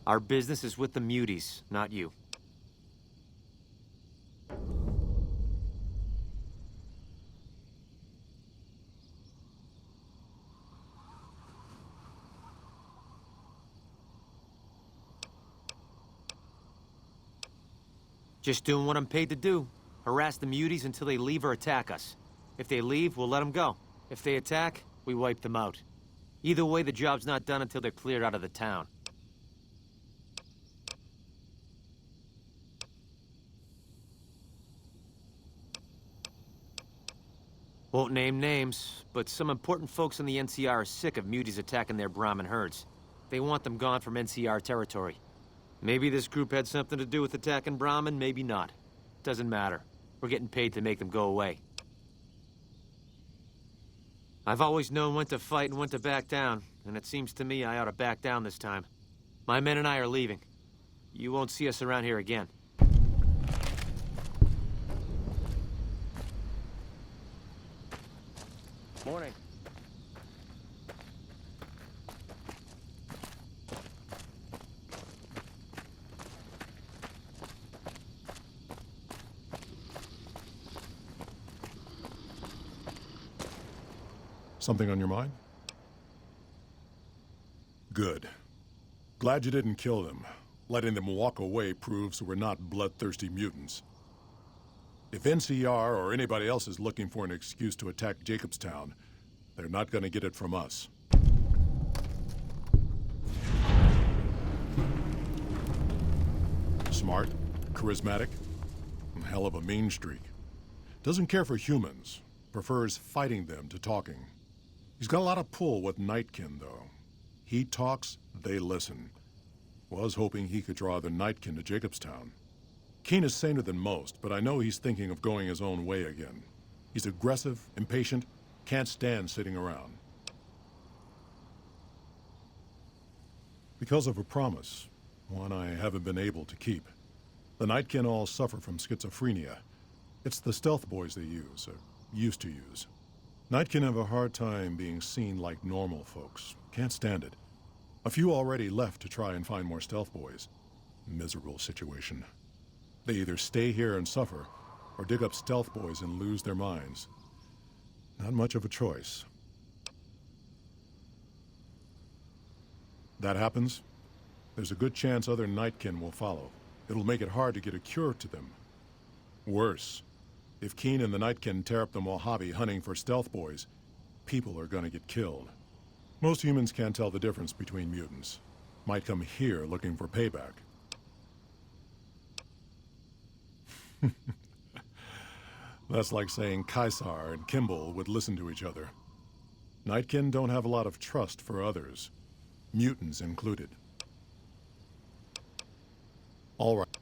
Our business is with the muties, not you. Just doing what I'm paid to do. Harass the muties until they leave or attack us. If they leave, we'll let them go. If they attack, we wipe them out. Either way, the job's not done until they're cleared out of the town. Won't name names, but some important folks in the NCR are sick of muties attacking their Brahmin herds. They want them gone from NCR territory. Maybe this group had something to do with attacking Brahmin, maybe not. Doesn't matter. We're getting paid to make them go away. I've always known when to fight and when to back down, and it seems to me I ought to back down this time. My men and I are leaving. You won't see us around here again. Morning. Something on your mind? Good. Glad you didn't kill them. Letting them walk away proves we're not bloodthirsty mutants. If NCR or anybody else is looking for an excuse to attack Jacobstown, they're not going to get it from us. Smart, charismatic, and hell of a mean streak. Doesn't care for humans, prefers fighting them to talking. He's got a lot of pull with Nightkin, though. He talks, they listen. Was hoping he could draw the Nightkin to Jacobstown. Keen is saner than most, but I know he's thinking of going his own way again. He's aggressive, impatient, can't stand sitting around. Because of a promise, one I haven't been able to keep. The Nightkin all suffer from schizophrenia. It's the stealth boys they use, or used to use. Nightkin have a hard time being seen like normal folks. Can't stand it. A few already left to try and find more stealth boys. Miserable situation. They either stay here and suffer, or dig up stealth boys and lose their minds. Not much of a choice. That happens, there's a good chance other Nightkin will follow. It'll make it hard to get a cure to them. Worse, if Keen and the Nightkin tear up the Mojave hunting for stealth boys, people are gonna get killed. Most humans can't tell the difference between mutants. Might come here looking for payback. That's like saying Caesar and Kimball would listen to each other. Nightkin don't have a lot of trust for others, mutants included. All right.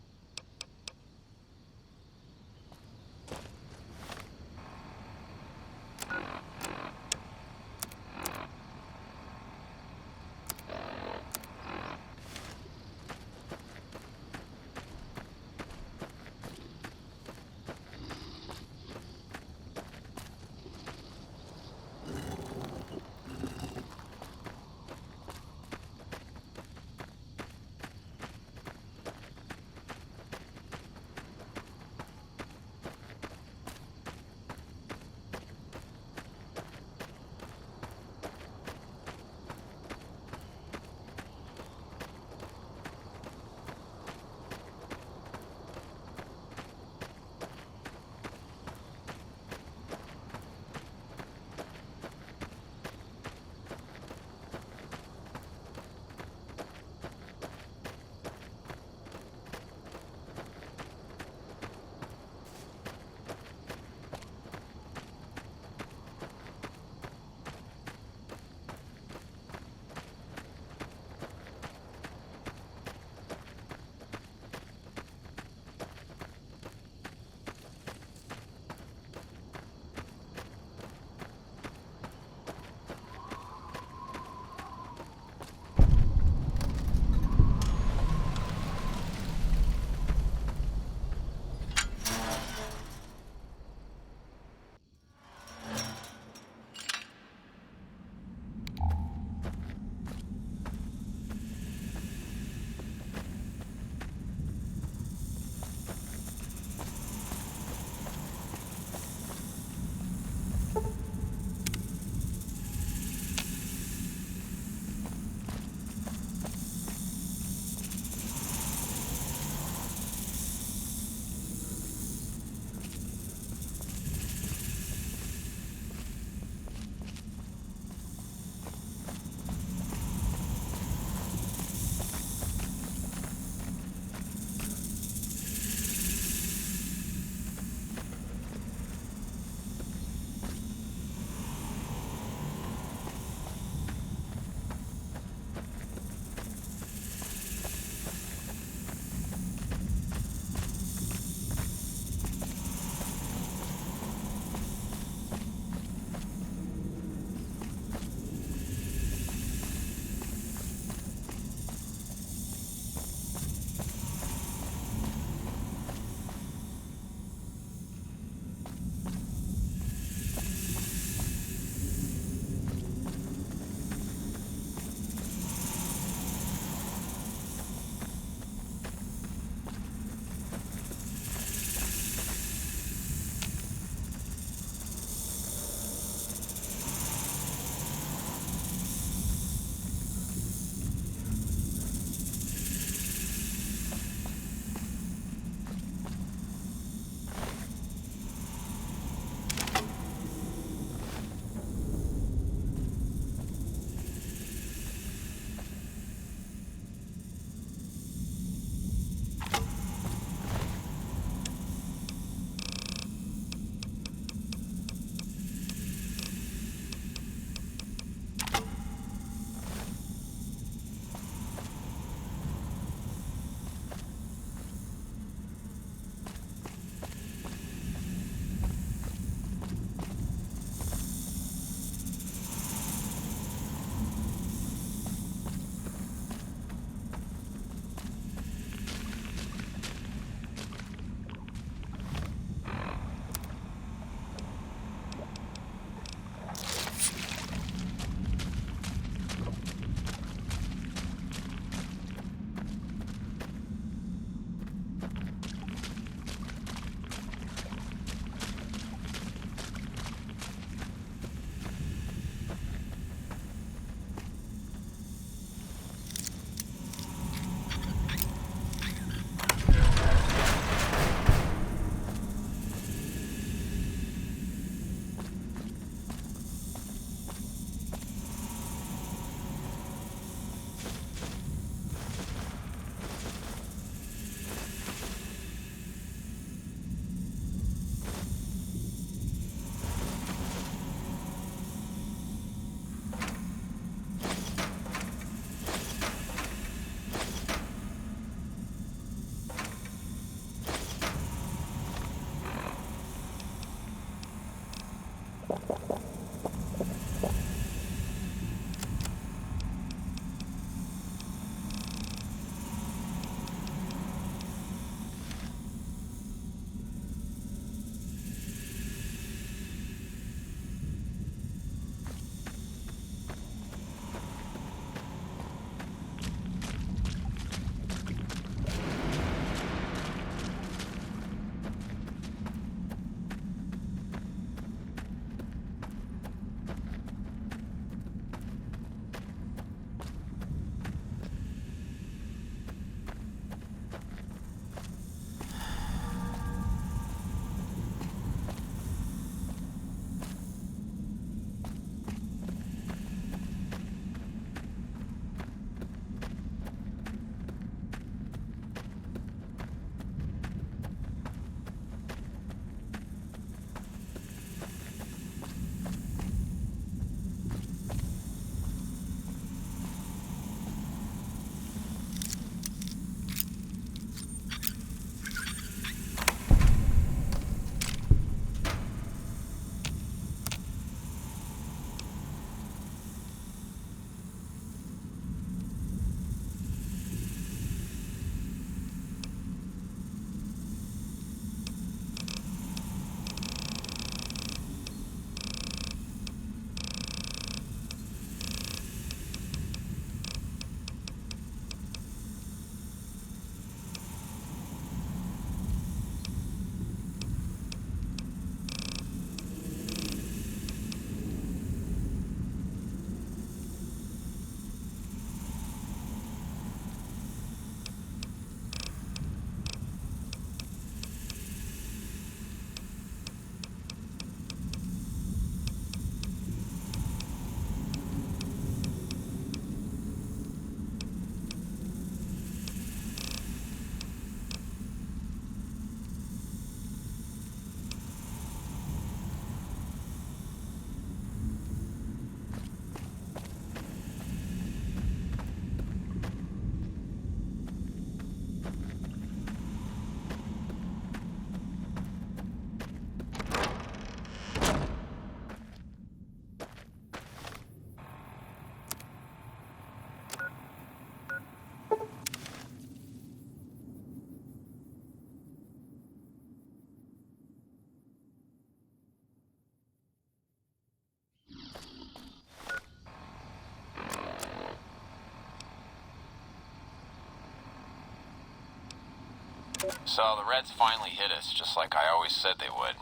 So the Reds finally hit us, just like I always said they would.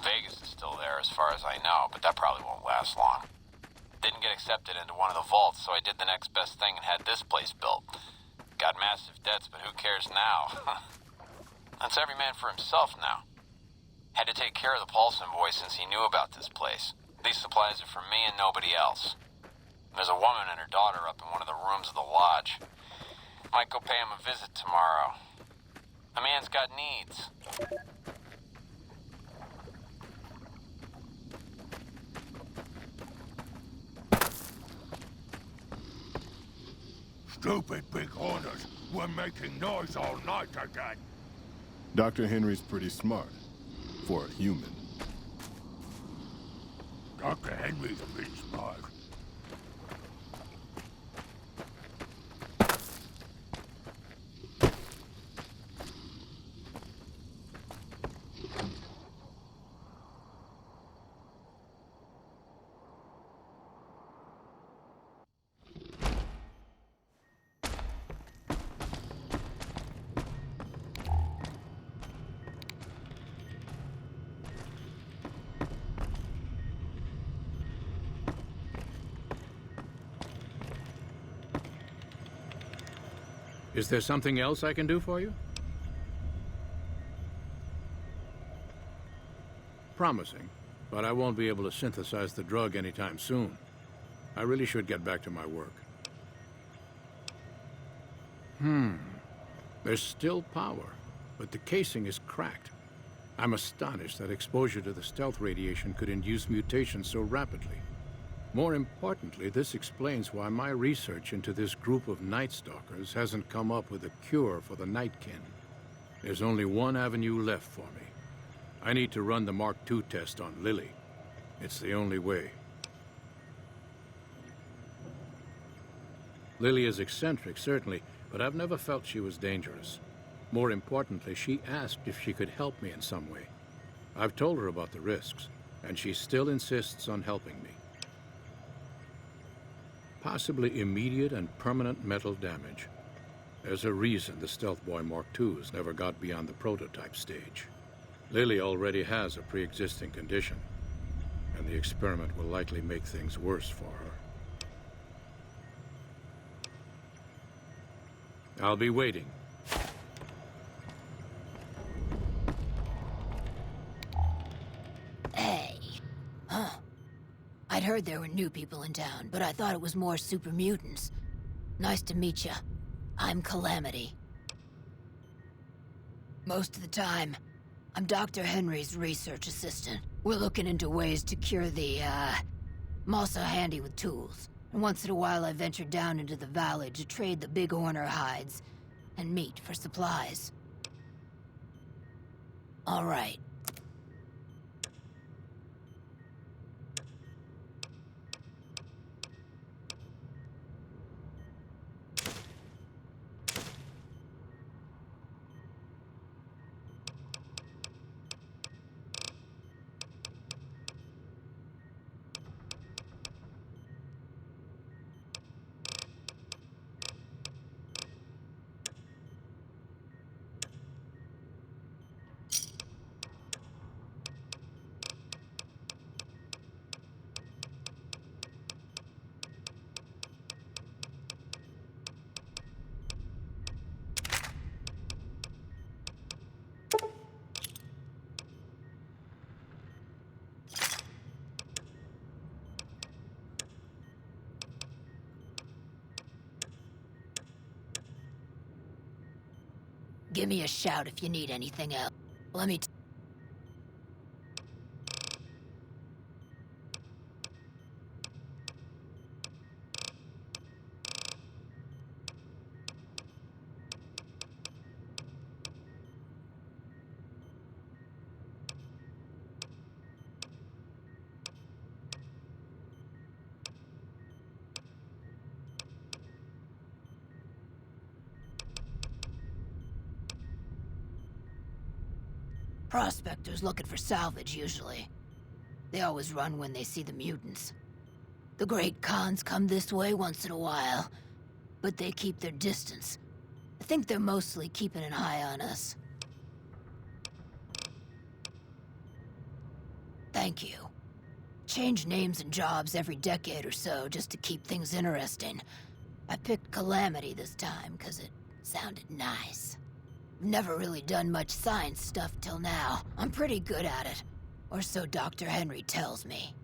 Vegas is still there as far as I know, but that probably won't last long. Didn't get accepted into one of the vaults, so I did the next best thing and had this place built. Got massive debts, but who cares now? That's every man for himself now. Had to take care of the Paulson boy since he knew about this place. These supplies are for me and nobody else. There's a woman and her daughter up in one of the rooms of the lodge. Might go pay him a visit tomorrow. A man's got needs. Stupid big hunters were making noise all night again. Dr. Henry's pretty smart. For a human. Dr. Henry's pretty smart. Is there something else I can do for you? Promising, but I won't be able to synthesize the drug anytime soon. I really should get back to my work. There's still power, but the casing is cracked. I'm astonished that exposure to the stealth radiation could induce mutations so rapidly. More importantly, this explains why my research into this group of Night Stalkers hasn't come up with a cure for the Nightkin. There's only one avenue left for me. I need to run the Mark II test on Lily. It's the only way. Lily is eccentric, certainly, but I've never felt she was dangerous. More importantly, she asked if she could help me in some way. I've told her about the risks, and she still insists on helping me. Possibly immediate and permanent metal damage. There's a reason the Stealth Boy Mark IIs never got beyond the prototype stage. Lily already has a pre-existing condition, and the experiment will likely make things worse for her. I'll be waiting. Hey. Huh. I'd heard there were new people in town, but I thought it was more super mutants. Nice to meet ya. I'm Calamity. Most of the time, I'm Dr. Henry's research assistant. We're looking into ways to cure the, I'm also handy with tools. And once in a while I venture down into the valley to trade the big horner hides and meat for supplies. All right. Give me a shout if you need anything else. Let me Prospectors looking for salvage, usually. They always run when they see the mutants. The Great Khans come this way once in a while, but they keep their distance. I think they're mostly keeping an eye on us. Thank you. Change names and jobs every decade or so just to keep things interesting. I picked Calamity this time because it sounded nice. Never really done much science stuff till now. I'm pretty good at it. Or so Dr. Henry tells me.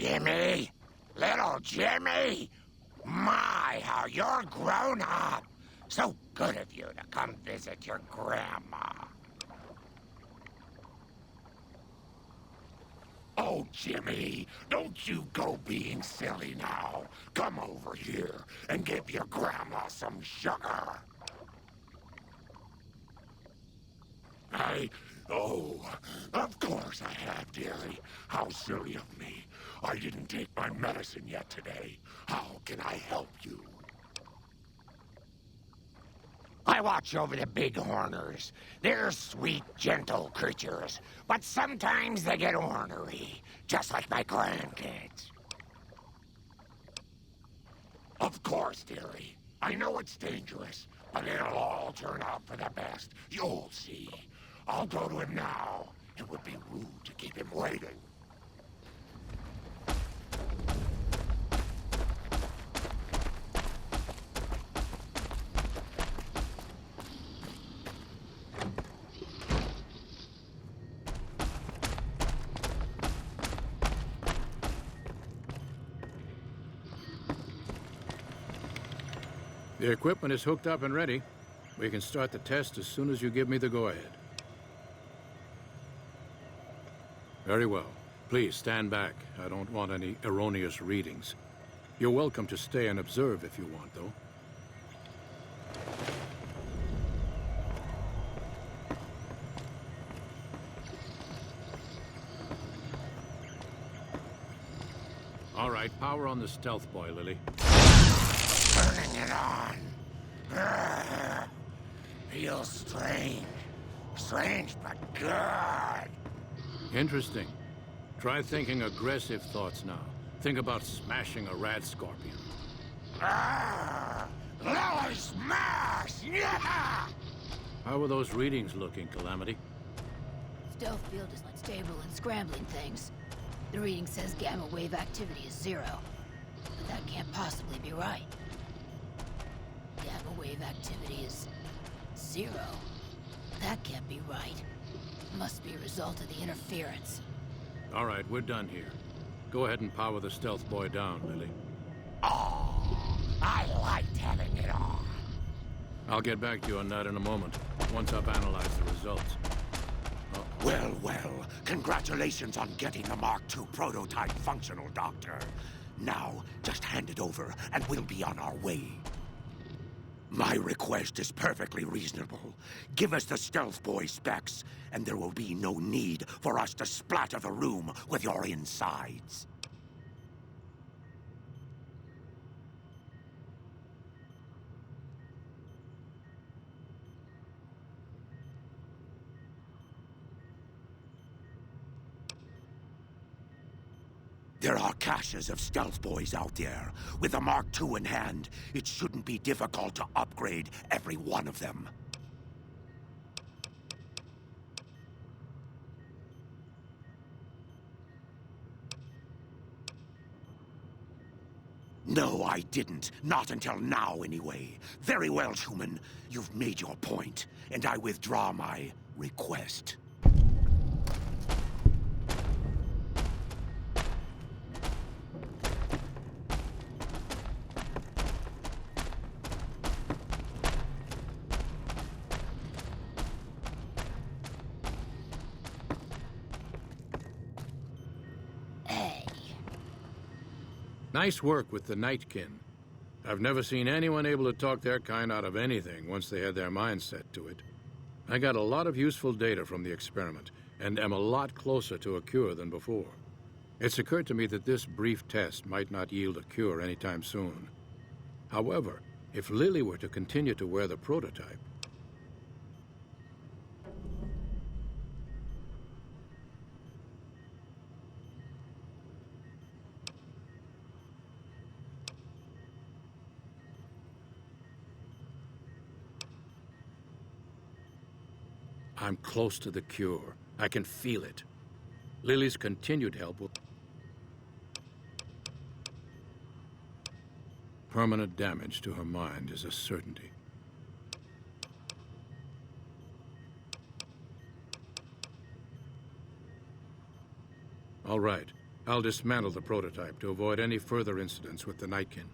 Jimmy? Little Jimmy? My, how you're grown up. So good of you to come visit your grandma. Oh, Jimmy, don't you go being silly now. Come over here and give your grandma some sugar. Oh, of course I have, dearie. How silly of me. I didn't take my medicine yet today. How can I help you? I watch over the big horners. They're sweet, gentle creatures, but sometimes they get ornery, just like my grandkids. Of course, dearie. I know it's dangerous, but it'll all turn out for the best. You'll see. I'll go to him now. It would be rude to keep him waiting. The equipment is hooked up and ready. We can start the test as soon as you give me the go-ahead. Very well. Please stand back. I don't want any erroneous readings. You're welcome to stay and observe if you want, though. All right, power on the stealth boy, Lily. Turning it on. Feels strange. Strange, but good. Interesting. Try thinking aggressive thoughts now. Think about smashing a rad scorpion. Lily smash! Yeah! How are those readings looking, Calamity? Stealth field is unstable and scrambling things. The reading says gamma wave activity is 0. But that can't possibly be right. Gamma wave activity is 0. That can't be right. Must be a result of the interference. All right, we're done here. Go ahead and power the stealth boy down, Lily. Oh, I liked having it on. I'll get back to you on that in a moment, once I've analyzed the results. Well, well, congratulations on getting the Mark II prototype functional, Doctor. Now, just hand it over, and we'll be on our way. My request is perfectly reasonable. Give us the stealth boy specs, and there will be no need for us to splatter the room with your insides. There are caches of stealth boys out there. With a Mark II in hand, it shouldn't be difficult to upgrade every one of them. No, I didn't. Not until now, anyway. Very well, Schumann. You've made your point, and I withdraw my request. Nice work with the Nightkin. I've never seen anyone able to talk their kind out of anything once they had their mind set to it. I got a lot of useful data from the experiment, and am a lot closer to a cure than before. It's occurred to me that this brief test might not yield a cure anytime soon. However, if Lily were to continue to wear the prototype, I'm close to the cure. I can feel it. Lily's continued help will... Permanent damage to her mind is a certainty. All right. I'll dismantle the prototype to avoid any further incidents with the Nightkin.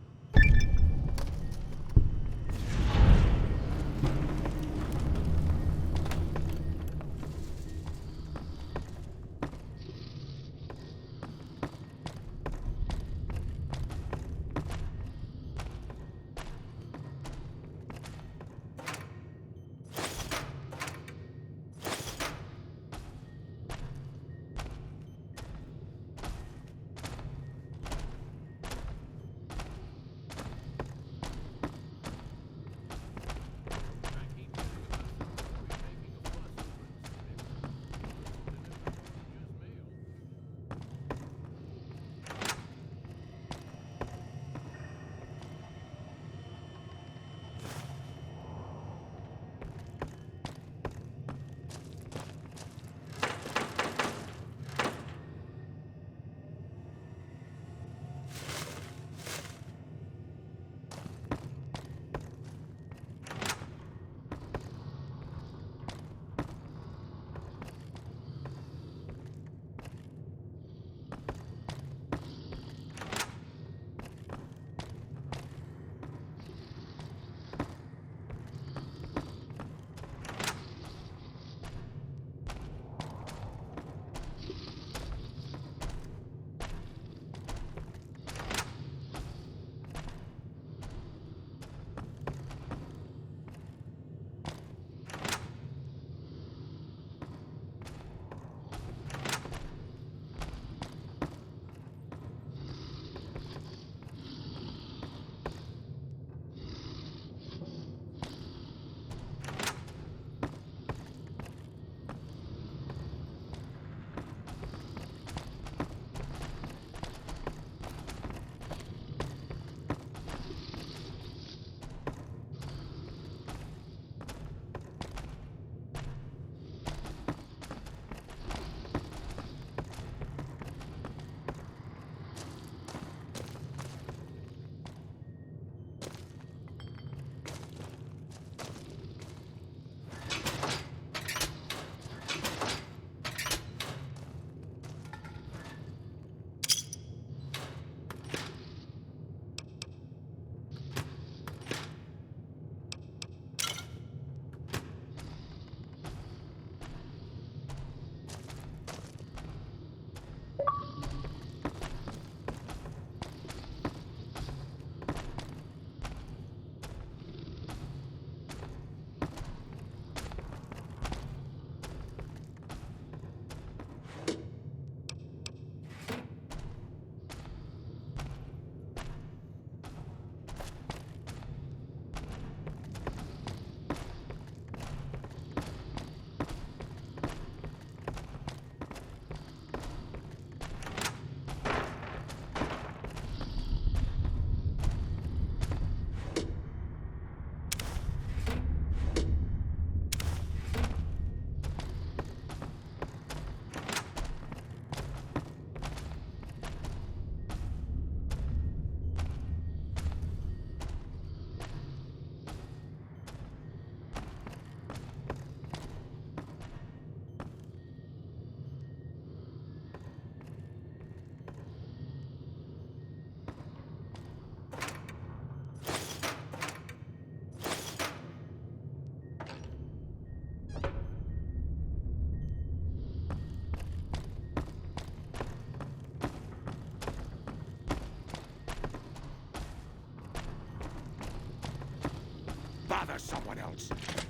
someone else.